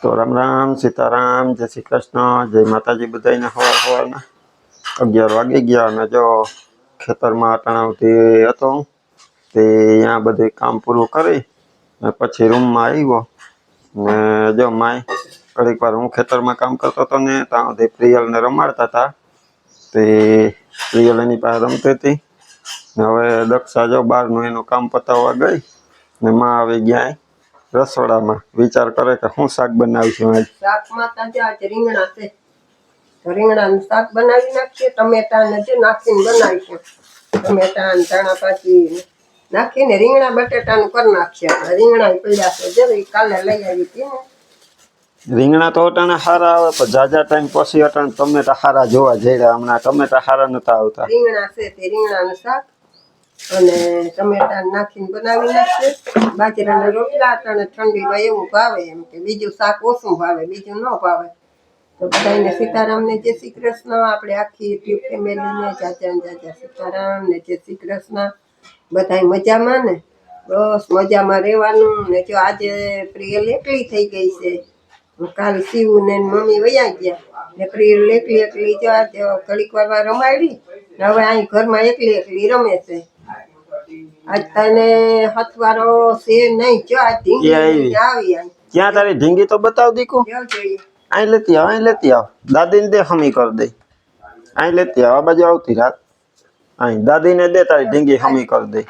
તો રામ રામ સીતારામ જય શ્રી કૃષ્ણ જય માતાજી બધાને સવારના 11 વાગી ગયા અને જો ખેતરમાં અટાણાવથી હતો તે અહીંયા બધું કામ પૂરું કરી ને પછી રૂમમાં આવ્યો ને જો માય ઘડીક વાર હું ખેતરમાં કામ કરતો હતો ને ત્યાં સુધી પ્રિયલને રમાડતા હતા તે પ્રિયલ એની પાસે રમતી હતી ને હવે દક્ષા જો બહારનું એનું કામ પતાવવા ગઈ ને માં આવી ગયા રસોડામાં વિચાર કરે કે હું શાક બનાવીશું આજ શાકમાં તાજે આજ રીંગણા છે તો રીંગણાનું શાક બનાવી નાખીએ ટમેટા ને જે નાખીને બનાવીશું ટમેટા અને ધાણા ભાજી નાખીને રીંગણા બટેટાનું કરી નાખીએ રીંગણા પડ્યા છે જરી કાલે લઈ આવી હતી ને રીંગણા તો અટાણે સારા આવે પણ જાજા ટાઈમ પછી અટાણે ટમેટા સારા જોવા જઈ રહ્યા હમણાં ટમેટા સારા નતા આવતા રીંગણા છે તે રીંગણાનું શાક અને ટમેટા નાખીને બનાવી નાખીએ બાજરાના રોટલા અને ઠંડીમાં એવું ભાવે એમ કે બીજું શાક ઓછું ભાવે બીજું ન ભાવે તો બધાને સીતારામને જય શ્રી કૃષ્ણ આપણે આખી ટ્યુબ ફેમિલીને જાજા સીતારામ ને જય શ્રી કૃષ્ણ બધા મજામાં ને બસ મજામાં રહેવાનું ને જો આજે પ્રિયલ એકલી થઈ ગઈ છે કાલ શિવ ને મમ્મી વયા ગયા ને પ્રિયલ એકલી જો આજે ઘડીક વાર રમાડી હવે અહીં ઘરમાં એકલી રમે છે આજ તને હથવારો છે નહીં જો આ ઢીંગી આવી ક્યાં તારી ઢીંગી તો બતાવ દીકુ જોઈએ અહીં લેતી આવ દાદીને દે હમી કર દે અહીં લેતી આવ આ બાજુ આવતી રાત અહીં દાદીને દે તારી ઢીંગી હમી કર દે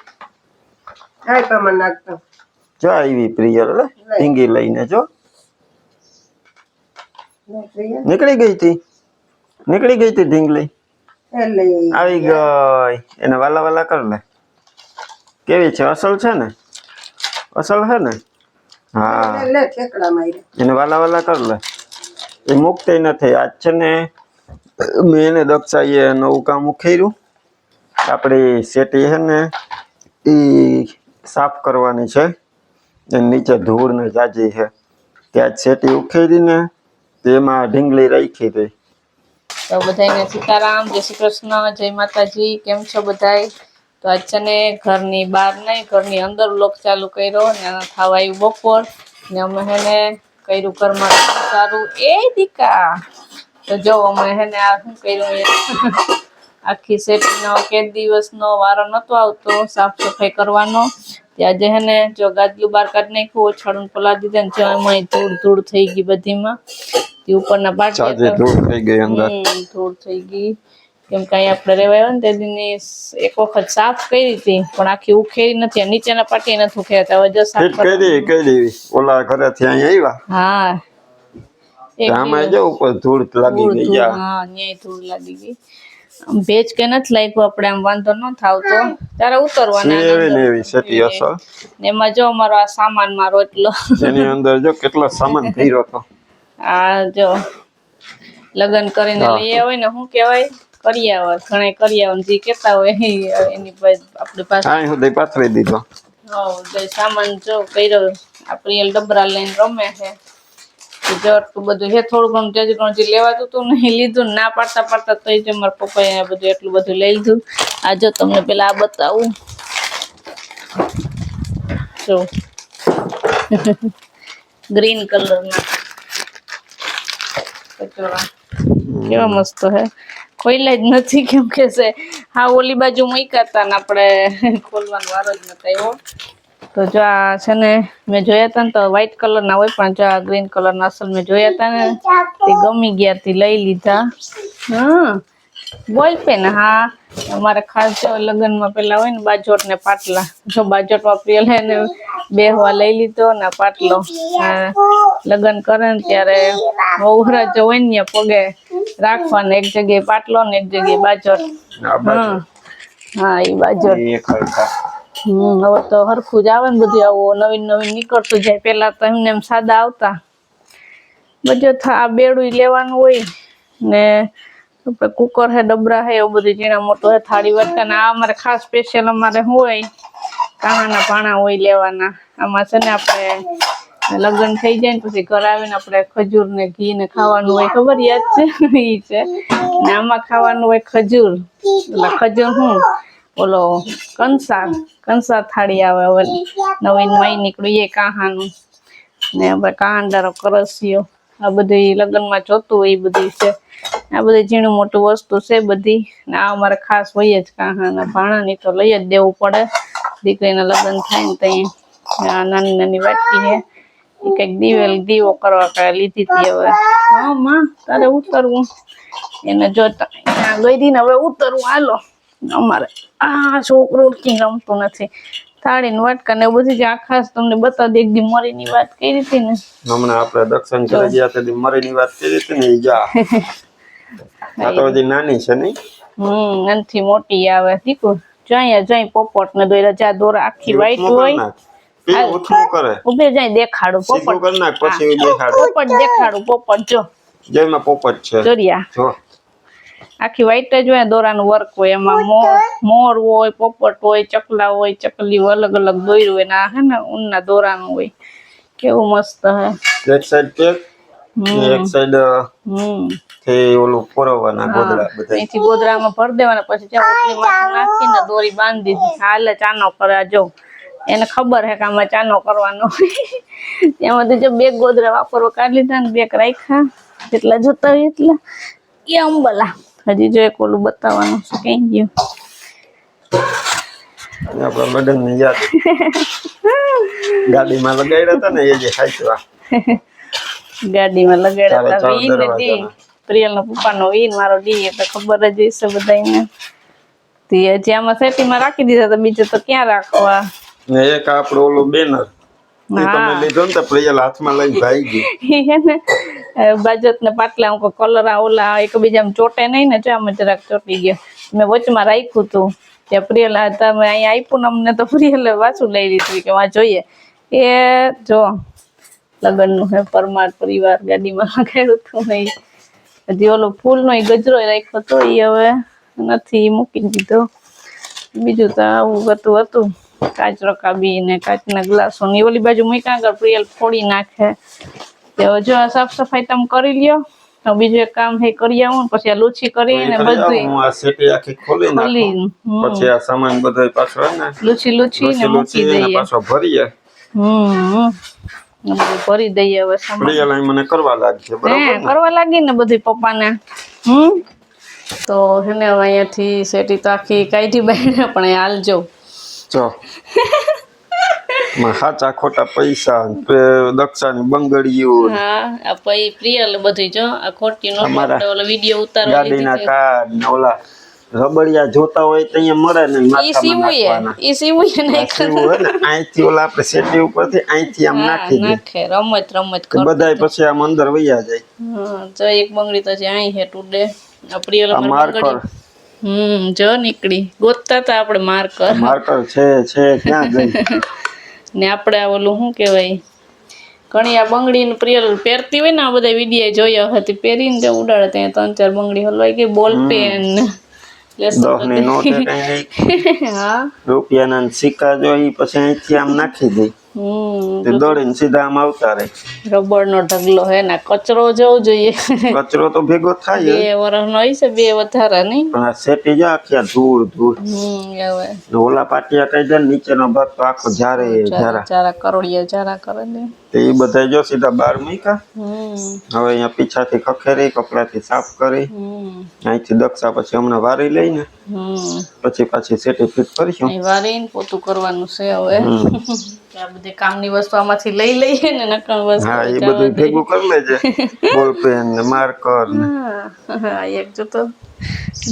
કાઈ પ્રમાણ નાખતો જો આવી પ્રિયલ ઢીંગી લઈને જો નીકળી ગઈ હતી ઢીંગલી આવી ગઈ એને વાલા કર લે કેવી છે અસલ છે ને હા એને વાલા કર લે એ મુકતી નથી આજ છે ને મેં એને દક્ષાએ નવું કામ ઉખેર્યું આપણી શેટી છે ને એ સાફ કરવાની છે એ નીચે ધૂળ ને જાજી છે ત્યાં શેટી ઉખેરીને તેમાં ઢીંગલી રાખી હતી તો બધાને સીતારામ જય શ્રી કૃષ્ણ જય માતાજી કેમ છો બધાય તો આજ છે ને ઘરની બહાર નહીં ઘરની અંદર વ્લોગ ચાલુ કર્યો ને ખાવા આવ્યું બપોર ને અમે હેને કર્યું ઘરમાં સારું એ દીકા તો જો અમે હેને આ શું કર્યું આખી સેટીનો કે દિવસનો વારો નતો આવતો સાફ સફાઈ કરવાનો ત્યાં જે હેને જો ગાદલું બહાર કાઢી નાખ્યું છડું પલા દીધા ને જો એમાં ધૂળ થઈ ગઈ બધીમાં તે ઉપરના પાટિયા ધૂળ થઈ ગઈ કેમ કે અહીંયા આપણે રહેવાય ને તેની એક વખત સાફ કરી હતી પણ આખી ઉખેરી નથી નીચેના પાટિયા નથી ઉખેરતા હવે જો સાફ કરી ઓલા ઘરેથી અહીંયા આવ્યા હા આમાં જો ઉપર ધૂળ લાગી ગઈ હા ન્યાય ધૂળ લાગી ગઈ ભેજ કે નથી લાગ્યું આપણે આમ વાંધો ન થાવતો ત્યારે ઉતરવાના એમાં જો અમારો આ સામાન મારો એટલો એની અંદર જો કેટલો સામાન ભર્યો હતો આ જો લગ્ન કરીને લઈ હોય ને શું કેવાય કરિયાવર ઘણા કરિયાવર જે કેતા હોય એની આપણી પાસે અહીં સુધી પાથરી દીધો સામાન જો કર્યો આપણી ડબરા લઈને રમે છે જો આટલું બધું હે થોડું ઘણું જે લેવાતું હતું નહીં લીધું ના પાડતા તો જ મારા પપ્પાએ બધું એટલું બધું લઈ લીધું આ જો તમને પેલા આ બતાવું જો ગ્રીન કલરના કચોરા કેવા મસ્ત હે ખોઈલા જ નથી કેમ કે છે હા ઓલી બાજુ મૂક્યા હતા ને આપણે ખોલવાનો વારો જ નતો આવ્યો તો જો આ છે ને મેં જોયા હતા ને તો વ્હાઈટ કલરના હોય પણ જો આ ગ્રીન કલરના અસલ મેં જોયા હતા ને તે ગમી ગયા તે લઈ લીધા હા બોલ પેન હા અમારે ખાસ જો લગ્નમાં પેલા હોય ને બાજોટ ને પાટલા જો બાજોટમાં પ્રિયલ હે ને બેહવા લઈ લીધો ને પાટલો લગ્ન કરે ને ત્યારે વહુરા જો હોય ને પગે રાખવાનો એક જગ્યાએ પાટલો ને એક જગ્યાએ બાજોટ હા એ બાજોટ હવે તો હરખું જ આવે ને બધું આવું નવીન નીકળતું જાય પેલા તો એમને એમ સાદા આવતા બધું આ બેડું લેવાનું હોય ને આપણે કુકર હે ડબરા હે એવું બધું ઝીણા મોટું હે થાળી વાટકા ને આ અમારે ખાસ સ્પેશિયલ અમારે હોય કાણાના પાણા હોય લેવાના આમાં છે ને આપણે લગ્ન થઈ જાય ને પછી ઘર આવીને આપણે ખજૂર ને ઘી ને ખાવાનું હોય ખબર યાદ છે ઈ છે ને આમાં ખાવાનું હોય ખજૂર એટલે ખજૂર હું ઓલો કંસાર થાળી આવે હવે નવીન માઈ નીકળ્યું એ કાહાનું ને આપણે કાંડારો કરસિયો આ બધી લગ્નમાં જોતું હોય એ બધી છે. આ બધી ઝીણું મોટું વસ્તુ છે બધી. ને આ અમારે ખાસ હોય જ કાહાના ભાણાની તો લઈ જ દેવું પડે. દીકરીના લગ્ન થાય ને ત્યાં આ નાની નાની વાટકી છે એ કંઈક દીવો કરવા કાંઈ લીધી હતી હવે. હા માં તારે ઉતરવું એને જોતા ત્યાં ગઈ હતી ને હવે ઉતરવું હાલો. અમારે આ છોકરું ઉઠકી રમતું નથી. થાળી ને વાટકા ને એવું બધી આ ખાસ તમને બતા દે. એક દી મરીની વાત કરી હતી ને હમણાં આપણે દક્ષિણ કરી ગયા તે મરીની વાત કરી હતી ને એ જા આ તો હજી નાની છે નહીં. નાનથી મોટી આવે દીકું જઈ પોપટ ને દોરા જા દોરા આખી વાઈટ હોય ઉઠવું કરે ઉભે જાય દેખાડું સીધું કરી નાખ પછી દેખાડું પોપટ દેખાડું પોપટ જો જેમાં પોપટ છે જોરિયા જો આખી વાઈટ જ હોય દોરાનું વર્ક હોય એમાં મોર હોય પોપટ હોય ચકલા હોય ચકલી અલગ અલગ દોર્યું હોય ને આ હે ને ઊનના દોરાનું હોય. કેવું મસ્ત હે. એક સાઈડ પેક એક સાઈડ થી ઓલું પોરવવાના ગોદડા બધા અહીંથી ગોદડામાં ભર દેવાના પછી ત્યાં ઓટલીમાં નાખીને દોરી બાંધી દીધી. હાલે ચાનો કરે જો એને ખબર હે કે આમાં ચાનો કરવાનો ત્યાંમાંથી જો 2 ગોદડા વાપરવા કાઢી લીધા ને 2 રાખ્યા જેટલા જોતા હોય એટલા. એ અંબલા હજી જો એક ઓલું બતાવવાનું છે કઈ ગયું આપણા બડન ને યાદ ગાડીમાં લગાડ્યા હતા ને એ જે ખાઈવા ગાડીમાં લગાડ્યા હતા વીન ને દી પ્રિયલના પપ્પાનો વીન મારો દી એટલે ખબર જ હશે બધાને. તે હજી આમાં સેટીમાં રાખી દીધા તો બીજું તો ક્યાં રાખવા. ને એક આપણો ઓલો બેનર એ તમે લીધો ને તો પ્રિયલ હાથમાં લઈને ભાગી હે ને બાજત ને પાટલા હું કલર ઓલા એકબીજામાં ચોટે નહીં ને આમાં જરાક ચોટી ગયો. મેં વચમાં રાખ્યું હતું ત્યાં પ્રિયલ તમે અહીંયા આપ્યું ને અમને તો પ્રિયલે પાછું લઈ લીધું કે વાં જોઈએ. એ જો લગ્નનું હે પરમાર પરિવાર ગાડીમાં લગાડ્યું હતું ને હજી ઓલો ફૂલનો ગજરો રાખ્યો હતો એ હવે નથી મૂકી દીધો. બીજું તો આવું હતું કાચ રકાબી ને કાચના ગ્લાસો ની ઓલી બાજુ મૂક્યા આગળ પ્રિયલ ફોડી નાખે. જો સાફ સફાઈ તમે કરી લ્યો બીજું એક કામ હે કરી આવું પછી આ લૂછી કરીને બધું હું આ સેટી આખી ખોલી નાખું પછી આ સામાન બધો પાછો હે ને લૂછી ને મૂકી દઈએ પાછો ભરીએ ભરી દઈએ હવે સામાન. પ્રિયલ મને કરવા લાગી બરાબર કરવા લાગી ને બધું પપ્પાને તો હેને હવે અહીંયાથી સેટી તો આખી કાઢી બાઈને પણ હાલજો જો માં સાચા ખોટા પૈસા દક્ષાની બંગડીયું આ પછી પ્રિયલ બધું જો આ ખોટી નો ઓલો વિડિયો ઉતારવા ગાડીના કાર્ડ ને ઓલા રબડિયા જોતા હોય તો અહીંયા મળે ને માથામાં ઈ સીવુએ ને અહીંથી ઓલા આપણે સેટી ઉપરથી અહીંથી આમ નાખી દે નાખે રમત બધાય પછી આમ અંદર વૈયા જાય. જો એક બંગડી તો છે અહીં હે ટુડે આ પ્રિયલ માર્કર જો નીકળી ગોતતા હતા આપણે માર્કર છે ક્યાં ગઈ ને આપણે આ ઓલું શું કહેવાય ઘણી આ બંગડી ને પ્રિયલ પહેરતી હોય ને આ બધા વિડીયો જોયા હતી પહેરીને જો ઉડાડે ત્યાં 3-4 બંગડી હલવાઈ ગઈ બોલ પેન દસની નોટ હા રૂપિયાના સિક્કા જો ઈ પછી અહીંથી આમ નાખી દે દોડીને સીધા આમ આવતા રહે. રબર નો ઢગલો હે ને કચરો જવો જોઈએ કચરો તો ભેગો થાય 2 વર્ષનો હોય છે 2 વધારા નહીં પણ આ સેટી જો આખી ધૂળ ઓલા પાટિયા કઈ જાય નીચેનો ભાગ તો આખો જારા કરોડિયા જારા કરે ને તે એ બધા જો સીધા બહાર મૂક્યા. હવે અહીંયા પીછાથી ખખેરી કપડાથી સાફ કરી અહીંથી દક્ષા પછી હમણાં વારી લઈને પછી પાછી સેટી ફિટ કરીશું. વારીને પોતું કરવાનું છે હવે આ બધી કામની વસ્તુ આમાંથી લઈ લઈએ ને નકર વસ્તુ હા એ બધું ભેગું કરી લેજે બોલ પેન ને માર્કર ને હા એક જો તો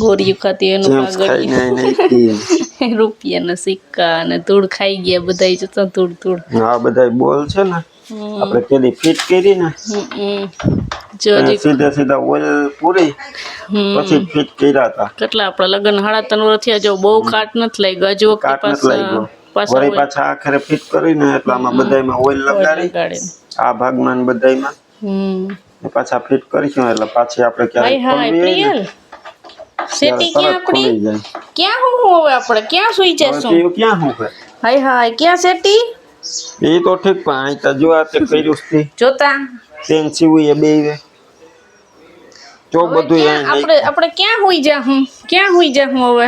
ગોળીઓ ખાતી એનું કાગળ રૂપિયાના સિક્કા ને ધૂળ ખાઈ ગયા બધા જતો ધૂળ હા બધા બોલ છે ને આપણે કેદી ફિટ કરી ને સીધા ઓઇલ પૂરી પછી ફિટ કર્યા હતા. કેટલા આપણા લગ્ન 3.5 વર્ષ થયા જો બહુ કાટ નથી લાગ્યો હજુ વળી પાછા આખરે ફિટ કરીને એટલે આમાં બધાયમાં ઓઇલ લગાડી આ ભાગમાં ને બધાયમાં પાછા ફિટ કરીશું એટલે પાછી આપણે ક્યારે સેટી ક્યાં આપણી ક્યાં હું હવે આપણે ક્યાં સુઈ જશું ક્યાં હું હાય ક્યાં સેટી એ તો ઠીક પણ અહીં તો જો આ તે કર્યું છે જોતા તેન સીવી એ બેવે જો બધું આપણે ક્યાં હોઈ જાહું હવે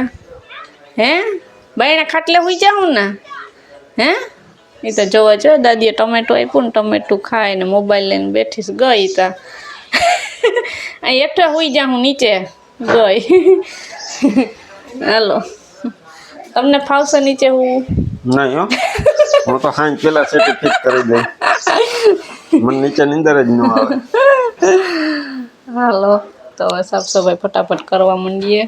હે બાયણા ખાટલે હોઈ જાહું ને હે એ તો જોવા જો દાદીએ ટમેટો આપ્યું ને ટમેટું ખાઈને મોબાઈલ લઈને બેઠીશ ગઈ તા અહીં હેઠા હુઈ જા હું નીચે ગઈ હાલો તમને ફાવશે નીચે હું નહીં હો, હું તો ખાઈને પેલા સેટી ફિટ કરી દઈ, મને નીચે નીંદર જ ન આવે. હાલો તો હવે સાફ સફાઈ ફટાફટ કરવા માંડીએ.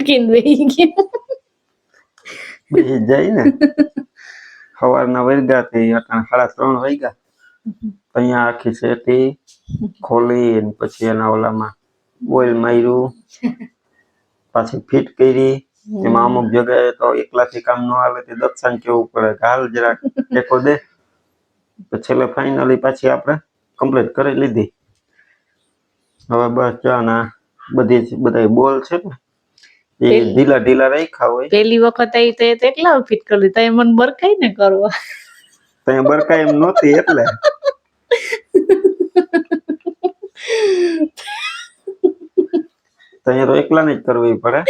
થાકીને બેહી ગયા. બેસી જાય ને સવારના વરગા થી અટાણે 3:30 વાગ્યા. અહીંયા આખી સેટી ખોલી ને પછી એના ઓલામાં ઓઇલ માર્યું, પાછી ફિટ કરી. એમાં અમુક જગ્યાએ તો એકલાથી કામ ન હાલે તે દક્ષાને કેવું પડે કે હાલ જરાક ટેકો દે, તો છેલ્લે ફાઇનલી પાછી આપણે કમ્પ્લીટ કરી લીધી. હવે બસ ચાના બધા બોલ છે ને એ ઢીલા ઢીલા રાખ્યા હોય. પેલી વખત આવી તો એકલા ફિટ કરી દીધા, મને બરકાઈ ને કરવા ત્યાં બરકાઈ એમ નહોતી એટલે ત્યાં તો એકલાને જ કરવી પડે.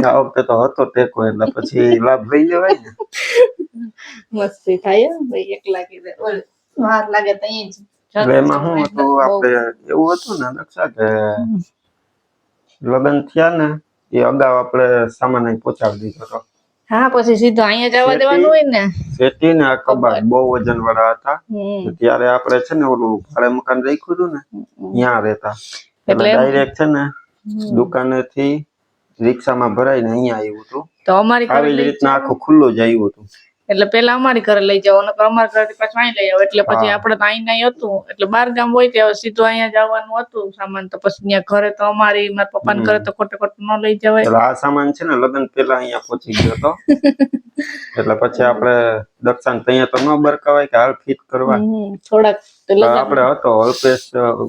આ વખતે તો હતો ટેકો એટલે પછી લાભ લઈ લેવાય ને. મસ્તી થાય ભાઈ, એકલા કીધે વાર લાગે ત્યાં જ. એટલે એમાં શું હતું, આપણે એવું હતું ને નકશા કે લગ્ન થયા ને એ અગાઉ આપણે સામાન અહીં પહોંચાડી દીધો હતો. હા પછી સીધો અહીંયા જવા દેવાનું હોય ને. સેટી ને આ કબાટ બહુ વજન વાળા હતા, ત્યારે આપણે છે ને ઓલું ભાડે મકાન રાખ્યું હતું ને ત્યાં રહેતા. એટલે ડાયરેક્ટ છે ને દુકાને થી રિક્ષામાં ભરાઈને અહીંયા આવ્યું હતું. તો અમારી આવી રીતના આખું ખુલ્લું જ આવ્યું હતું. એટલે પેલા અમારી ઘરે લઈ જાવ, નકર અમારા ઘરેથી પાછું અહીં લઈ આવો. એટલે પછી આપણે તો અહીં નહીં હતું, એટલે 12 ગામ હોય ત્યાં સીધું અહીંયા જવાનું હતું સામાન. તો પછી ત્યાં ઘરે તો અમારી મારા પપ્પાને ઘરે તો ખોટે ખોટું ન લઈ જવાય. એટલે આ સામાન છે ને લગ્ન પેલા અહીંયા પહોંચી ગયો હતો. એટલે પછી આપણે દક્ષાને ત્યાં તો ન બરકાવાય કે હાલ ફિટ કરવા. થોડાક આપણે હતો અલ્પેશ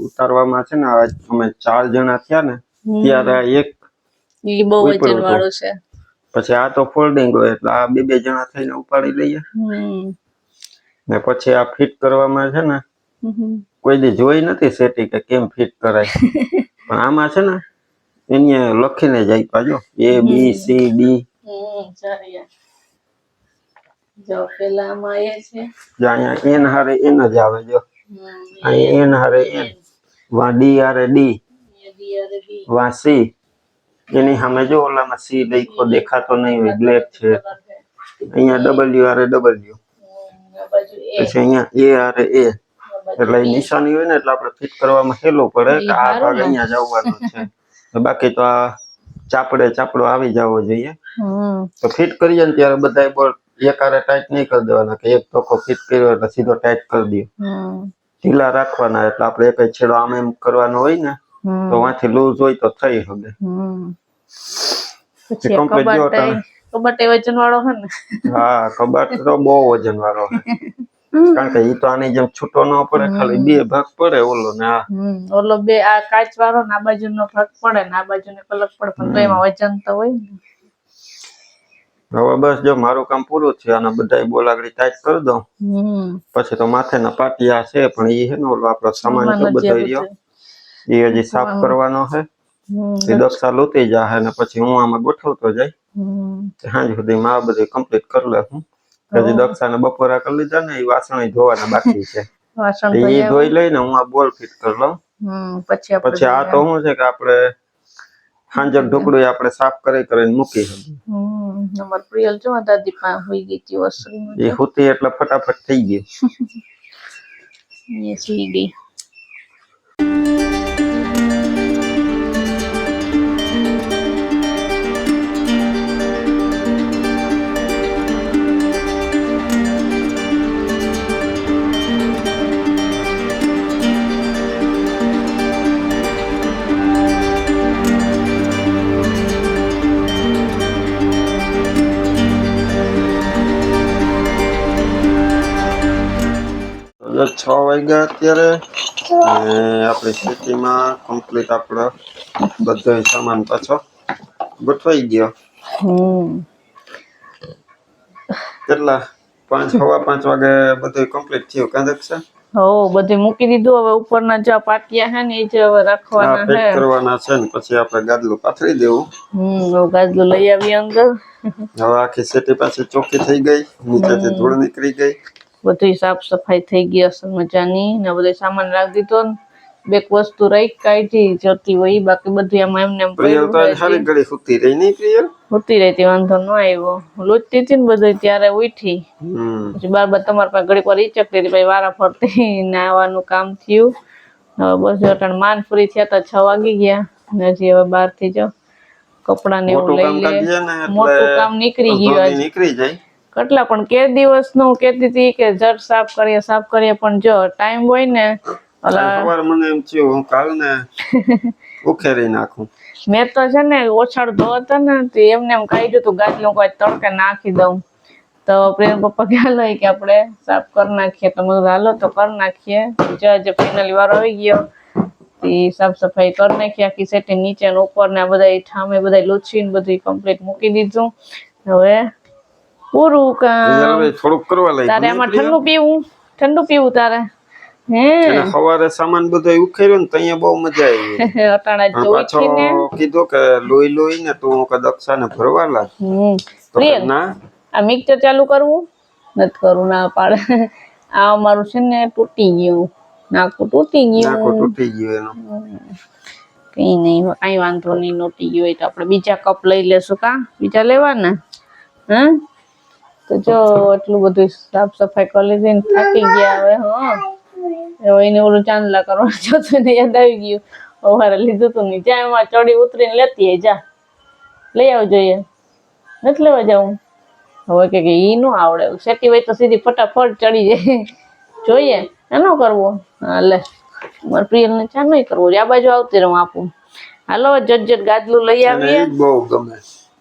ઉતારવામાં છે ને અમે 4 જણા થયા ને ત્યારે એક ઈ બહુ વજન વાળો છે. પછી આ તો ફોલ્ડિંગ હોય એટલે આ 2 જણા થઈને ઉપાડી લઈએ. ને પછી આ ફિટ કરવામાં છે ને કોઈ દી જોઈ નથી સેટી કે કેમ ફિટ કરાય, પણ આમાં છે ને એને લખીને જ આપ્યા જો ABCD. જો પેલા આમાં એ છે, જો અહીંયા N હારે N જ આવે, જો અહીંયા N હારે N, વા D હારે D, વા C. એની સામે જો ઓલામાં C લખ્યો દેખાતો નહીં હોય, બ્લેક છે. અહીંયા W હારે W, પછી અહીંયા A હારે A. એટલે એ નિશાની હોય ને એટલે આપણે ફિટ કરવામાં સહેલું પડે કે આ ભાગ અહીંયા જવાનો છે. બાકી તો આ ચાપડો આવી જવો જોઈએ. હમ તો ફિટ કરીએ ને ત્યારે બધા બોલ્ટ એકારે ટાઈટ નહીં કરી દેવાના કે એક ધોકો ફિટ કર્યો એટલે સીધો ટાઈટ કરી દો. હમ ઢીલા રાખવાના એટલે આપણે એક જ છેડો આમ એમ કરવાનો હોય ને તો વાંથી લૂઝ હોય તો થઈ શકે. પછી complete જો કબાટ વજન વાળો હે ને? હા, કબાટ તો બહુ વજન વાળો છે. કારણ કે ઈ તો આની જેમ છૂટો ન પડે, ખાલી બે ભાગ પડે ઓલો ને આ. ઓલો બે આ કાચ વાળો ને આ બાજુનો ભાગ પડે ને આ બાજુને અલગ પડે પણ તો એમાં વજન તો હોય ને. હવે બસ જો મારું કામ પૂરું થયું અને બધા બોલાગડી ટાઈટ કરી દઉં પછી તો માથેના પાટિયા છે પણ એ છે ને ઓલો આપણો સામાન તો બધો રહ્યો એ હજી સાફ કરવાનો છે. એ દક્ષા લૂતી જાહે ને પછી હું આમાં ગોઠવતો જાય. સાંજ સુધીમાં આ બધું કમ્પ્લીટ કરી લઉં. હજી દક્ષાને બપોરા કરી લીધા ને એ વાસણ ધોવાના બાકી છે. એ ધોઈ લઈને હું આ બોલ ફિટ કરી લઉં. પછી આ તો શું છે કે આપણે હાંજક ઢોકળું આપણે સાફ કરીને મૂકી શકીએ. નંબર પ્રિયલ જો દાદી પા હોઈ ગઈ હતી વસરીમાં. એ હુતી એટલે ફટાફટ થઈ ગઈ. એ સુઈ ગઈ. એટલે 6 વાગ્યા અત્યારે અને આપણી સિટીમાં કમ્પ્લીટ આપણો બધો સામાન પાછો ગોઠવાઈ ગયો. કેટલા 5 સવા 5 વાગે બધું કમ્પ્લીટ થયું કાંદક છે. હો બધું મૂકી દીધું. હવે ઉપરના જે પાટિયા છે ને એ જ હવે રાખવાના છે, કરવાના છે ને પછી આપણે ગાદલું પાથરી દેવું. ગાદલું લઈ આવી અંદર. હવે આખી સિટી પાછી ચોખ્ખી થઈ ગઈ, નીચેથી ધૂળ નીકળી ગઈ. બધી સાફ સફાઈ થઈ ગઈ અસલ મજાની ને બધો સામાન રાખી દીધો ને બેક વસ્તુ રહી કાઢી જતી હોય બાકી બધું એમાં એમને પ્રિયલ તો સારી ઘડી સુતી રહી નહીં પ્રિયલ? સુતી રહેતી વાંધો ન આવ્યો. લોચતી હતી ને બધું ત્યારે ઉઠી. પછી બાર તમારા પાસે ઘડીક વાર ઈચકતી હતી પછી વારા ફરતી નાવાનું કામ થયું. હવે બસ અટાણ માન ફ્રી થયા તો 6 વાગી ગયા ને હજી હવે 12 થી જાવ કપડા ને એવું લઈ લે. મોટું કામ નીકળી ગયું. નીકળી જાય કેટલા પણ કે દિવસ નું કેતી હતી કે જટ સાફ કરીએ પણ જો ટાઈમ હોય ને સવાર મને એમ થયું હું કાલ ને ઉખેરી નાખું. મેં તો છે ને ઓછાડ ધોતા ને તો એમને એમ કાઢ્યું હતું ગાદલું કોઈ તડકે નાખી દઉં તો પ્રેમ પપ્પા ખ્યાલ હોય કે આપણે સાફ કરી નાખીએ તો મેં હાલો તો કરી નાખીએ. જે ફાઇનલી વારો આવી ગયો સાફ સફાઈ કરી નાખી આખી સેટી નીચે ને ઉપર ને બધા ઠામે બધા લૂછીને બધું કમ્પ્લીટ મૂકી દીધું. હવે પૂરું કામ. થોડુંક કરવા લાગ્યું. તારે આમાં ઠંડુ પીવું તારે? હે સવારે સામાન બધો ઉખેર્યો ને ત્યાં બહુ મજા આવી. અટાણા જોઈને કીધું કે લોહી ને તું દક્ષાને ભરવા લાગ. ના આ મિક્સર ચાલુ કરવું નથી કરવું ના પાડે. આ અમારું છે ને તૂટી ગયું, નાકું તૂટી ગયું એનું કઈ નહીં કઈ વાંધો નહીં. તૂટી ગયું હોય તો આપણે બીજા કપ લઈ લેશું. કા બીજા લેવાના? હા તો જો એટલું બધું સાફ સફાઈ કરી લીધી ને થાકી ગયા હવે. હવે એને ઓલું ચાંદલા કરવાનું જોતું ને યાદ આવી ગયું. સવારે લીધું તું ને જ્યાં એમાં ચડી ઉતરીને લેતી જા લઈ આવ જોઈએ. નથી લેવા જવું હવે કે ઈ નો આવડે. સેટી હોય તો સીધી ફટાફટ ચડી જાય. જોઈએ એનો કરવો. હા લે મારે પ્રિયલ ને ચા નહીં કરવો. આ બાજુ આવતી રહું આપું. હાલો જટ ગાદલું લઈ આવીએ. બહુ ગમે.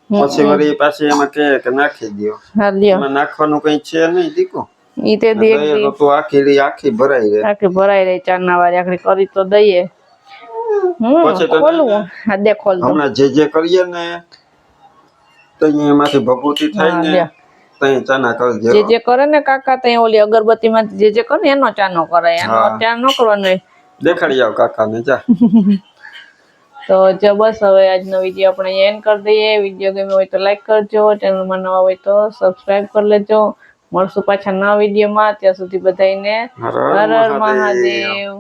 પછી વળી પાછી એમાં કે નાખી દો. હા લ્યો એમાં નાખવાનું કઈ છે નહીં દીકો. ઈ તે દે તો આખી ભરાઈ રહે. આખી ભરાઈ રહી. ચારના વારે આખી કરી તો દઈએ. પછી તો ખોલવું. હા દે ખોલ દો. હમણાં જે કરીએ ને તો એમાંથી ભભૂતિ થાય ને તઈ ચાના કરજે. જે કરે ને કાકા તઈ ઓલી અગરબત્તી માં જે કરે ને એનો ચાનો કરે. એનો ચા ન કરવાનો. દેખાડી આવ કાકા ને જા. તો જો બસ હવે આજનો વિડીયો આપણે એન્ડ કરી દઈએ. વિડીયો ગમ્યો હોય તો લાઈક કરજો, ચેનલમાં નવા હોય તો સબસ્ક્રાઇબ કરી લેજો. મળશું પાછા નવા વિડીયોમાં. ત્યાં સુધી બધાને હર હર મહાદેવ.